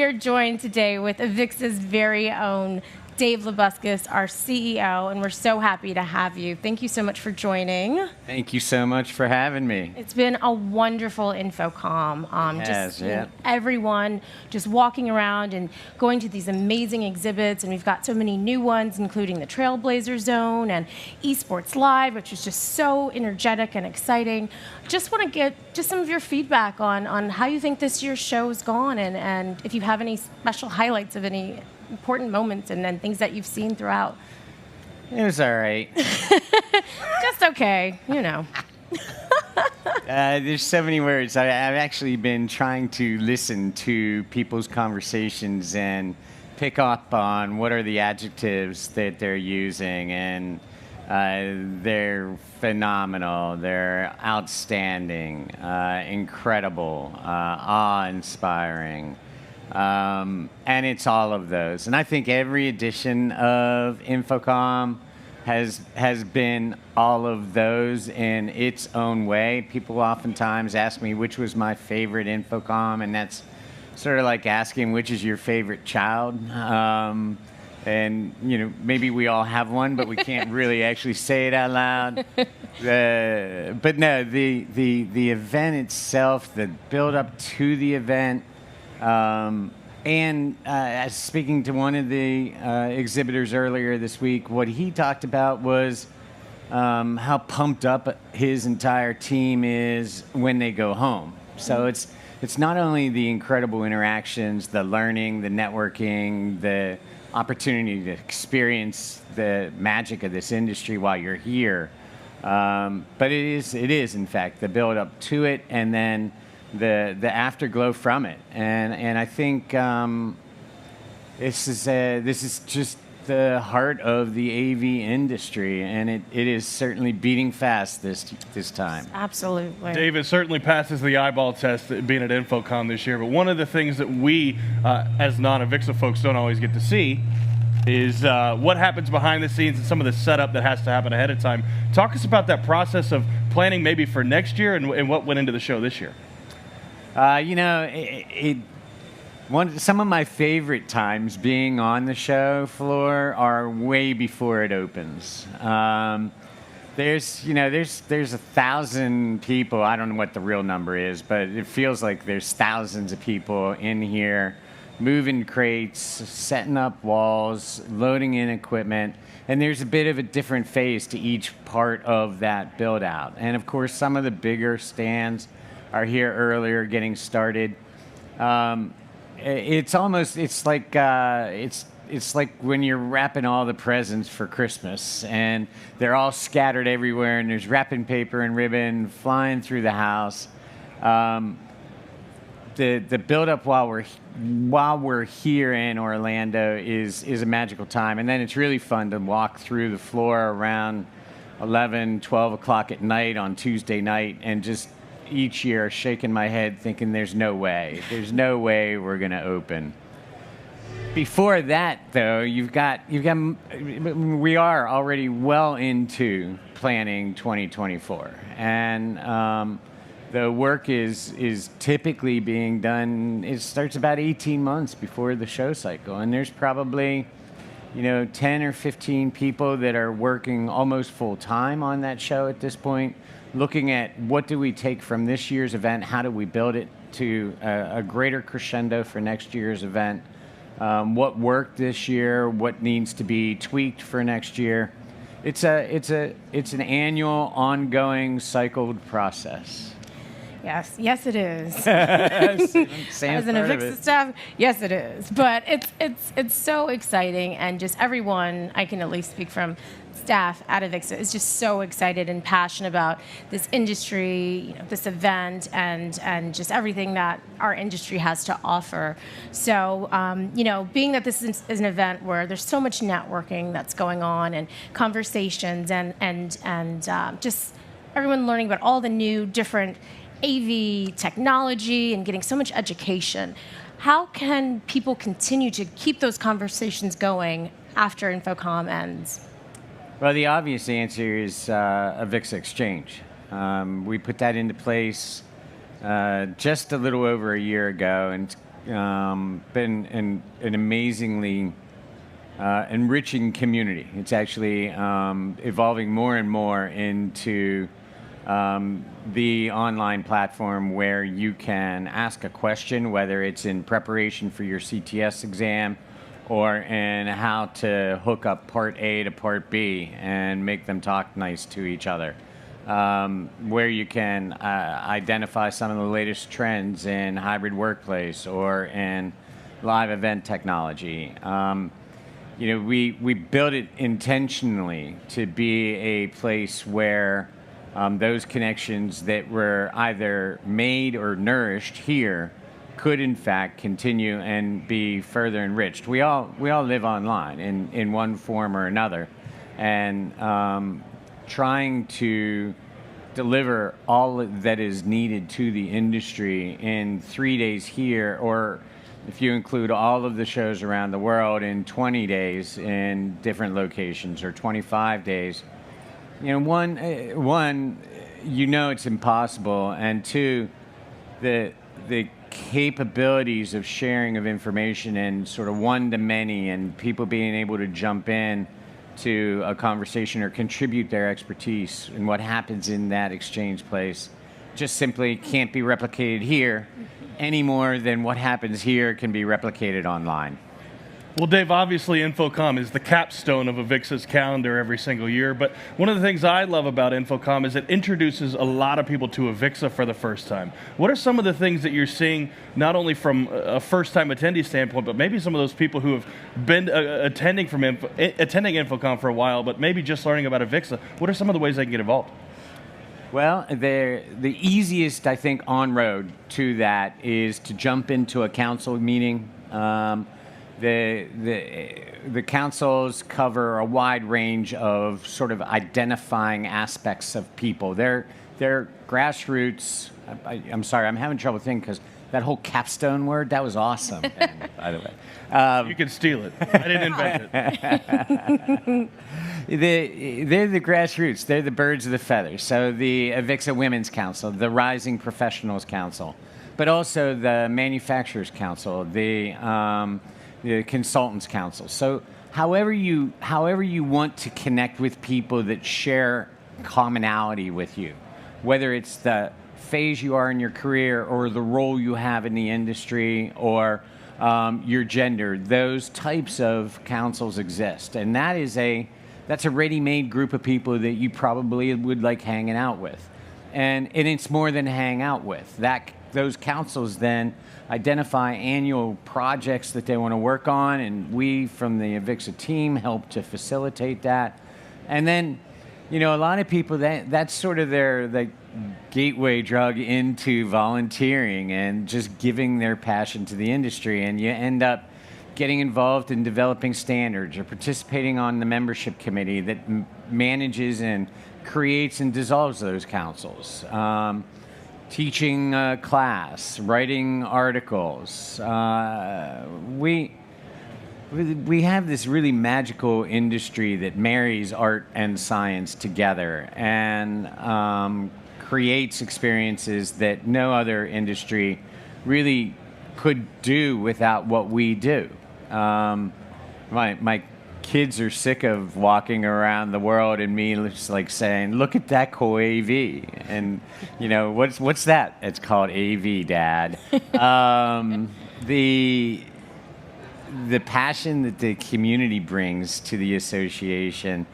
are joined today with AVIXA's very own Dave Labuskes, our CEO, and we're so happy to have you. Thank you so much for joining. Thank you so much for having me. It's been a wonderful InfoComm. Everyone just walking around and going to these amazing exhibits, and we've got so many new ones, including the Trailblazer Zone and Esports Live, which is just so energetic and exciting. Just want to get just some of your feedback on how you think this year's show has gone, and if you have any special highlights of any important moments and then things that you've seen throughout. It was all right. Just okay, you know. There's so many words. I've actually been trying to listen to people's conversations and pick up on what are the adjectives that they're using, and they're phenomenal, they're outstanding, incredible, awe-inspiring. And it's all of those. And I think every edition of InfoComm has been all of those in its own way. People oftentimes ask me which was my favorite InfoComm, and that's sort of like asking which is your favorite child. And, you know, maybe we all have one, but we can't really actually say it out loud. But no, the event itself, the build-up to the event, speaking to one of the exhibitors earlier this week, what he talked about was how pumped up his entire team is when they go home. So it's not only the incredible interactions, the learning, the networking, the opportunity to experience the magic of this industry while you're here, but it is in fact the build up to it, and then the afterglow from it, and I think this is just the heart of the AV industry, and it is certainly beating fast this time. Absolutely. Dave, it certainly passes the eyeball test being at InfoComm this year, but one of the things that we, as non-AVIXA folks, don't always get to see is what happens behind the scenes and some of the setup that has to happen ahead of time. Talk us about that process of planning maybe for next year and what went into the show this year. Some of my favorite times being on the show floor are way before it opens. There's 1,000 people. I don't know what the real number is, but it feels like there's thousands of people in here, moving crates, setting up walls, loading in equipment, and there's a bit of a different phase to each part of that build out. And of course, some of the bigger stands are here earlier, getting started. It's like when you're wrapping all the presents for Christmas, and they're all scattered everywhere, and there's wrapping paper and ribbon flying through the house. The build-up while we're here in Orlando is a magical time, and then it's really fun to walk through the floor around 11, 12 o'clock at night on Tuesday night, and just each year shaking my head thinking there's no way we're going to open. Before that, though, we are already well into planning 2024, and the work is typically being done. It starts about 18 months before the show cycle, and there's probably 10 or 15 people that are working almost full time on that show at this point, looking at what do we take from this year's event, how do we build it to a greater crescendo for next year's event, what worked this year, what needs to be tweaked for next year. It's an annual, ongoing, cycled process. Yes, it is. As an AVIXA staff, yes, it is. But it's so exciting, and just everyone, I can at least speak from staff at AVIXA, is just so excited and passionate about this industry, this event, and just everything that our industry has to offer. So, being that this is an event where there's so much networking that's going on, and conversations, and just everyone learning about all the new different AV technology and getting so much education. How can people continue to keep those conversations going after InfoComm ends? Well, the obvious answer is AVIXA Exchange. We put that into place just a little over a year ago, and been an amazingly enriching community. It's actually evolving more and more into the online platform where you can ask a question, whether it's in preparation for your CTS exam or in how to hook up Part A to Part B and make them talk nice to each other. Where you can identify some of the latest trends in hybrid workplace or in live event technology. We built it intentionally to be a place where those connections that were either made or nourished here could in fact continue and be further enriched. We all live online in one form or another, and trying to deliver all that is needed to the industry in 3 days here, or if you include all of the shows around the world, in 20 days in different locations, or 25 days. One, it's impossible, and two, the capabilities of sharing of information and sort of one-to-many and people being able to jump in to a conversation or contribute their expertise and what happens in that exchange place just simply can't be replicated here any more than what happens here can be replicated online. Well, Dave, obviously InfoComm is the capstone of AVIXA's calendar every single year, but one of the things I love about InfoComm is it introduces a lot of people to AVIXA for the first time. What are some of the things that you're seeing, not only from a first-time attendee standpoint, but maybe some of those people who have been attending InfoComm for a while, but maybe just learning about AVIXA? What are some of the ways they can get involved? Well, the easiest, I think, on-road to that is to jump into a council meeting. The councils cover a wide range of sort of identifying aspects of people. They're grassroots. I'm sorry, I'm having trouble thinking because that whole capstone word, that was awesome, Ben, by the way. You can steal it. I didn't invent it. They're the grassroots. They're the birds of the feather. So the AVIXA Women's Council, the Rising Professionals Council, but also the Manufacturers Council, the Consultants Council. So however you want to connect with people that share commonality with you, whether it's the phase you are in your career or the role you have in the industry or your gender, those types of councils exist. And that's a ready-made group of people that you probably would like hanging out with. And it's more than hang out with. Those councils then identify annual projects that they want to work on, and we from the AVIXA team help to facilitate that. And then, a lot of people, that's sort of their gateway drug into volunteering and just giving their passion to the industry, and you end up getting involved in developing standards or participating on the membership committee that manages and creates and dissolves those councils. Teaching a class, writing articles. We have this really magical industry that marries art and science together and creates experiences that no other industry really could do without what we do. My kids are sick of walking around the world and me just like saying, "Look at that cool AV," and what's that? It's called AV, Dad. The passion that the community brings to the association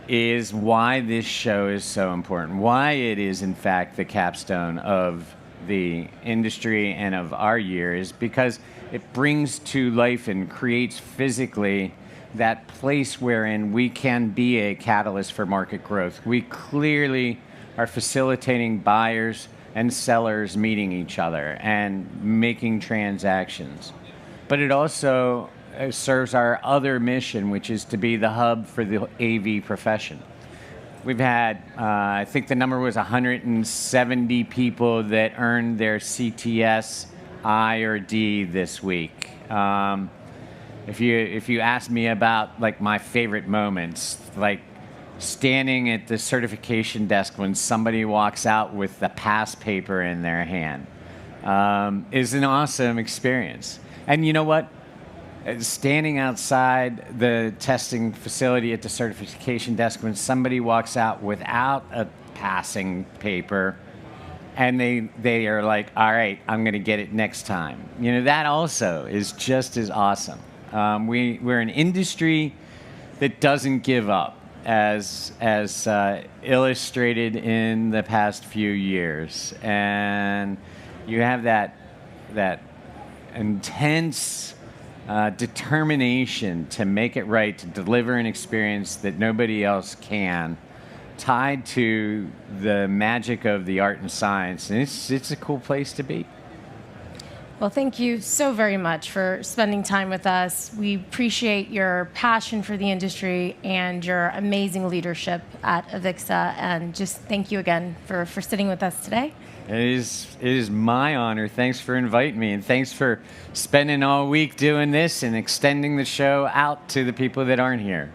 is why this show is so important. Why it is in fact the capstone of the industry and of our year is because it brings to life and creates physically that place wherein we can be a catalyst for market growth. We clearly are facilitating buyers and sellers meeting each other and making transactions. But it also serves our other mission, which is to be the hub for the AV profession. We've had, I think the number was 170 people that earned their CTS I or D this week. If you ask me about like my favorite moments, like standing at the certification desk when somebody walks out with the pass paper in their hand, is an awesome experience. And you know what? Standing outside the testing facility at the certification desk when somebody walks out without a passing paper and they are like, all right, I'm going to get it next time. You know, that also is just as awesome. We're an industry that doesn't give up, as illustrated in the past few years. And you have that intense determination to make it right, to deliver an experience that nobody else can, tied to the magic of the art and science. And it's a cool place to be. Well, thank you so very much for spending time with us. We appreciate your passion for the industry and your amazing leadership at AVIXA. And just thank you again for sitting with us today. It is my honor. Thanks for inviting me, and thanks for spending all week doing this and extending the show out to the people that aren't here.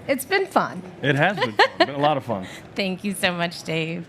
It's been fun. It has been fun. It's been a lot of fun. Thank you so much, Dave.